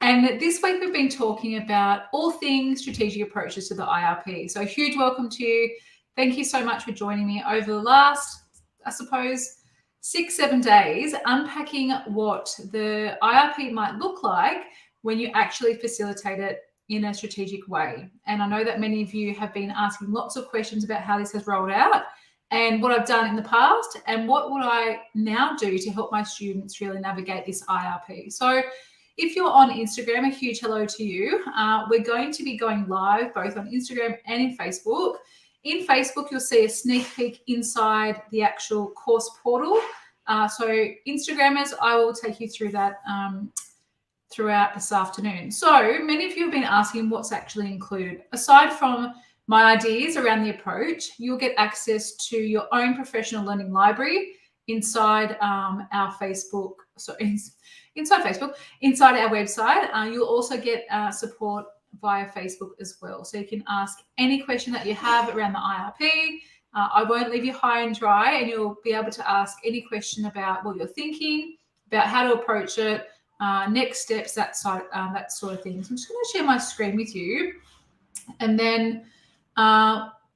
And this week we've been talking about all things strategic approaches to the IRP. So a huge welcome to you. Thank you so much for joining me over the last, I suppose, 6-7 days, unpacking what the IRP might look like when you actually facilitate it in a strategic way. And I know that many of you have been asking lots of questions about how this has rolled out and what I've done in the past and what would I now do to help my students really navigate this IRP. So if you're on Instagram, a huge hello to you. We're going to be going live both on Instagram and in Facebook. In Facebook, you'll see a sneak peek inside the actual course portal. So Instagrammers, I will take you through that throughout this afternoon. So many of you have been asking what's actually included. Aside from my ideas around the approach, you'll get access to your own professional learning library inside our Facebook. So inside Facebook, inside our website. You'll also get support via Facebook as well. So you can ask any question that you have around the IRP. I won't leave you high and dry, and you'll be able to ask any question about what you're thinking, about how to approach it, next steps, that sort of thing. So I'm just going to share my screen with you, and then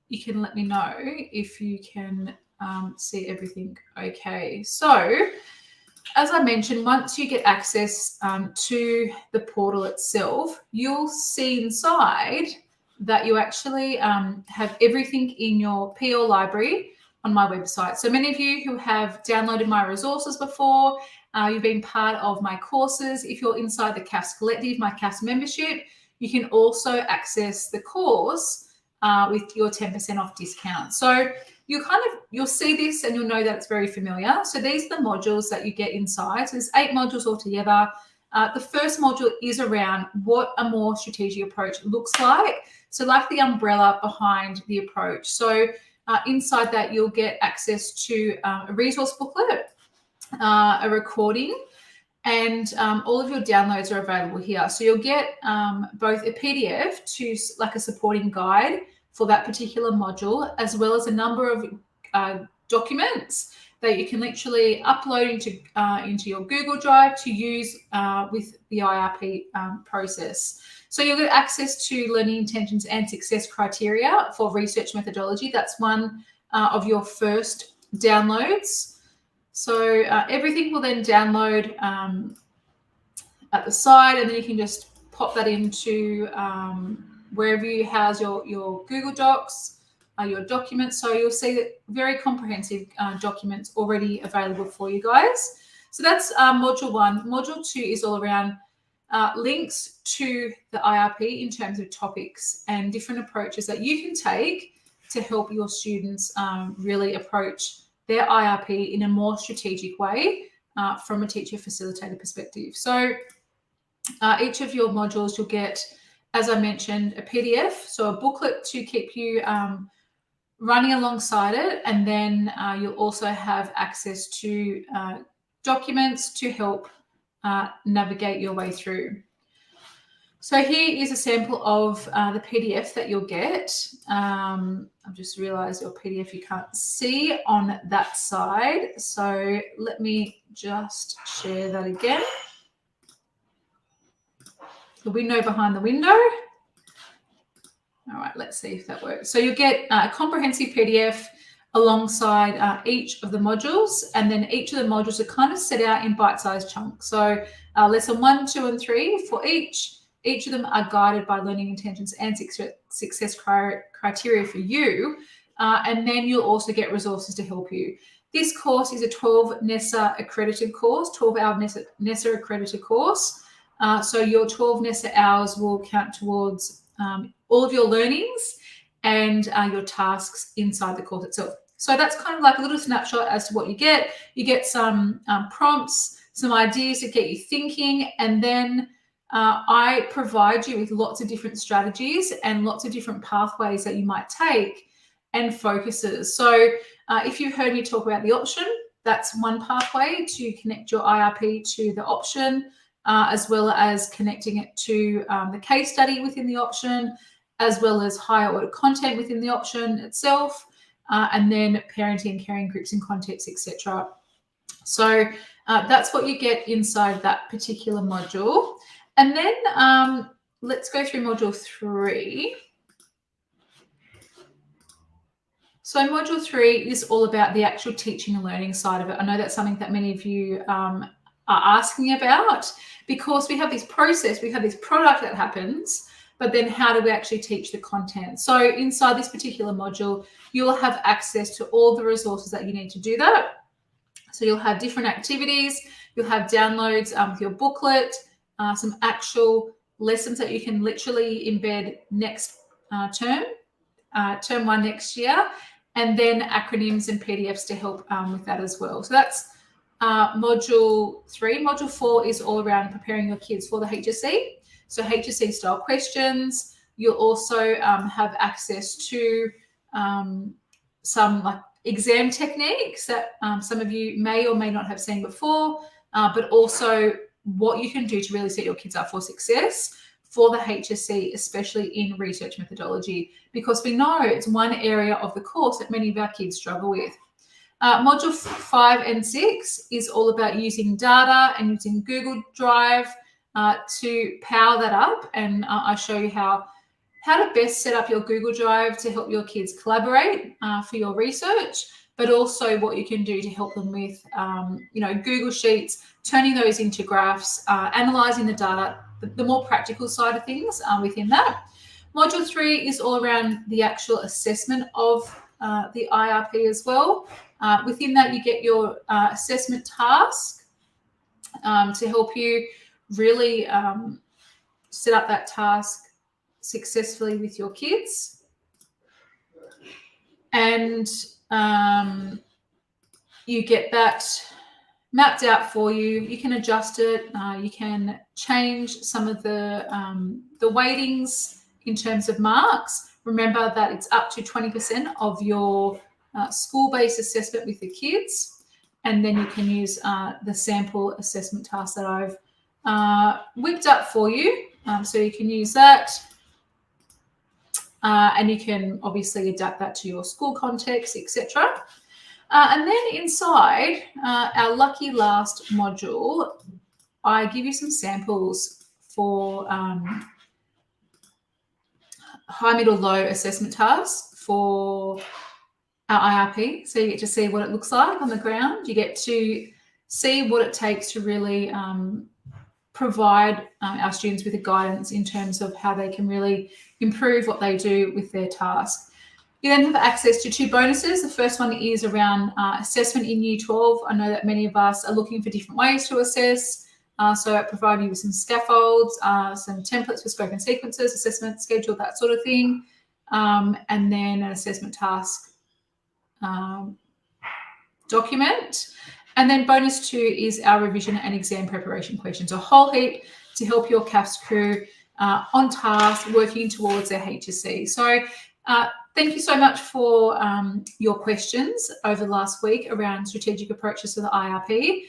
you can let me know if you can see everything okay. So as I mentioned, once you get access to the portal itself, you'll see inside that you actually have everything in your PL library on my website. So many of you who have downloaded my resources before, you've been part of my courses. If you're inside the CAFS Collective, my CAFS membership, you can also access the course with your 10% off discount. So you'll see this and you'll know that it's very familiar. So these are the modules that you get inside. So there's 8 modules altogether. The first module is around what a more strategic approach looks like. So like the umbrella behind the approach. So inside that, you'll get access to a resource booklet, a recording, and all of your downloads are available here. So you'll get both a PDF to like a supporting guide for that particular module, as well as a number of documents that you can literally upload into your Google Drive to use with the IRP process. So you'll get access to learning intentions and success criteria for research methodology. That's one of your first downloads. So everything will then download at the side, and then you can just pop that into wherever you house your Google Docs, your documents. So you'll see that very comprehensive documents already available for you guys. So that's module 1. Module 2 is all around links to the IRP in terms of topics and different approaches that you can take to help your students really approach their IRP in a more strategic way from a teacher facilitator perspective. So each of your modules you'll get, as I mentioned, a PDF, so a booklet to keep you running alongside it. And then you'll also have access to documents to help navigate your way through. So here is a sample of the PDF that you'll get. I've just realized your PDF you can't see on that side. So let me just share that again. The window behind the window. All right, let's see if that works. So you'll get a comprehensive PDF alongside each of the modules, and then each of the modules are kind of set out in bite-sized chunks. So lesson 1, 2, and 3 for each. Each of them are guided by learning intentions and success criteria for you. And then you'll also get resources to help you. This course is a 12 NESA accredited course, 12-hour NESA accredited course. So your 12 NESA hours will count towards all of your learnings and your tasks inside the course itself. So that's kind of like a little snapshot as to what you get. You get some prompts, some ideas to get you thinking, and then I provide you with lots of different strategies and lots of different pathways that you might take and focuses. So if you've heard me talk about the option, that's one pathway to connect your IRP to the option, as well as connecting it to the case study within the option, as well as higher order content within the option itself, and then parenting, caring groups and context, etc. So that's what you get inside that particular module. And then let's go through module 3. So module 3 is all about the actual teaching and learning side of it. I know that's something that many of you are asking about, because we have this process, we have this product that happens, but then how do we actually teach the content? So inside this particular module, you'll have access to all the resources that you need to do that. So you'll have different activities, you'll have downloads with your booklet, some actual lessons that you can literally embed next term 1 next year, and then acronyms and PDFs to help with that as well. So that's module 3. Module 4 is all around preparing your kids for the HSC. So HSC style questions. You'll also have access to some like exam techniques that some of you may or may not have seen before, but also what you can do to really set your kids up for success for the HSC, especially in research methodology, because we know it's one area of the course that many of our kids struggle with. Module 5 and 6 is all about using data and using Google Drive to power that up, and I show you how to best set up your Google Drive to help your kids collaborate for your research, but also what you can do to help them with Google Sheets, turning those into graphs, analysing the data, the more practical side of things within that. Module 3 is all around the actual assessment of the IRP as well. Within that, you get your assessment task to help you really set up that task successfully with your kids. And you get that mapped out for you. You can adjust it. You can change some of the weightings in terms of marks. Remember that it's up to 20% of your school-based assessment with the kids. And then you can use the sample assessment task that I've whipped up for you. So you can use that. And you can obviously adapt that to your school context, etc. And then inside our lucky last module, I give you some samples for high, middle, low assessment tasks for our IRP. So you get to see what it looks like on the ground. You get to see what it takes to really provide our students with a guidance in terms of how they can really improve what they do with their task. You then have access to 2 bonuses. The first one is around assessment in Year 12. I know that many of us are looking for different ways to assess. So I provide you with some scaffolds, some templates for spoken sequences, assessment schedule, that sort of thing. And then an assessment task document. And then bonus 2 is our revision and exam preparation questions, a whole heap to help your CAFS crew on task, working towards their HSC. So thank you so much for your questions over the last week around strategic approaches to the IRP.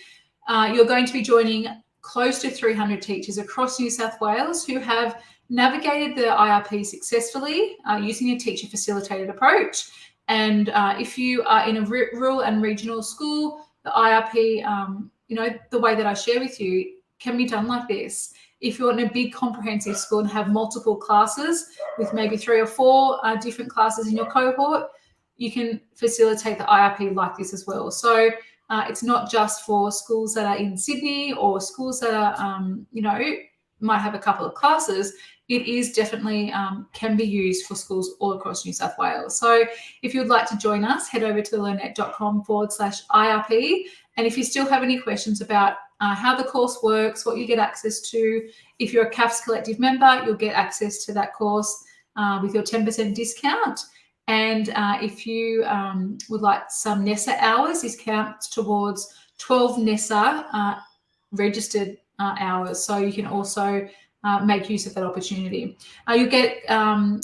You're going to be joining close to 300 teachers across New South Wales who have navigated the IRP successfully using a teacher facilitated approach. And if you are in a rural and regional school, the IRP, the way that I share with you can be done like this. If you're in a big comprehensive school and have multiple classes with maybe 3 or 4 different classes in your cohort, you can facilitate the IRP like this as well. So it's not just for schools that are in Sydney or schools that are, might have a couple of classes. It is definitely can be used for schools all across New South Wales. So if you'd like to join us, head over to thelearnet.com/IRP. And if you still have any questions about how the course works, what you get access to, if you're a CAFS Collective member, you'll get access to that course with your 10% discount. And if you would like some NESA hours, this counts towards 12 NESA registered hours. So you can also make use of that opportunity. You'll get a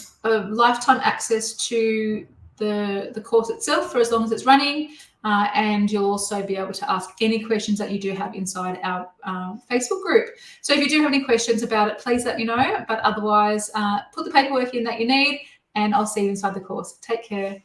lifetime access to the course itself for as long as it's running, and you'll also be able to ask any questions that you do have inside our Facebook group. So if you do have any questions about it, please let me know, but otherwise put the paperwork in that you need, and I'll see you inside the course. Take care.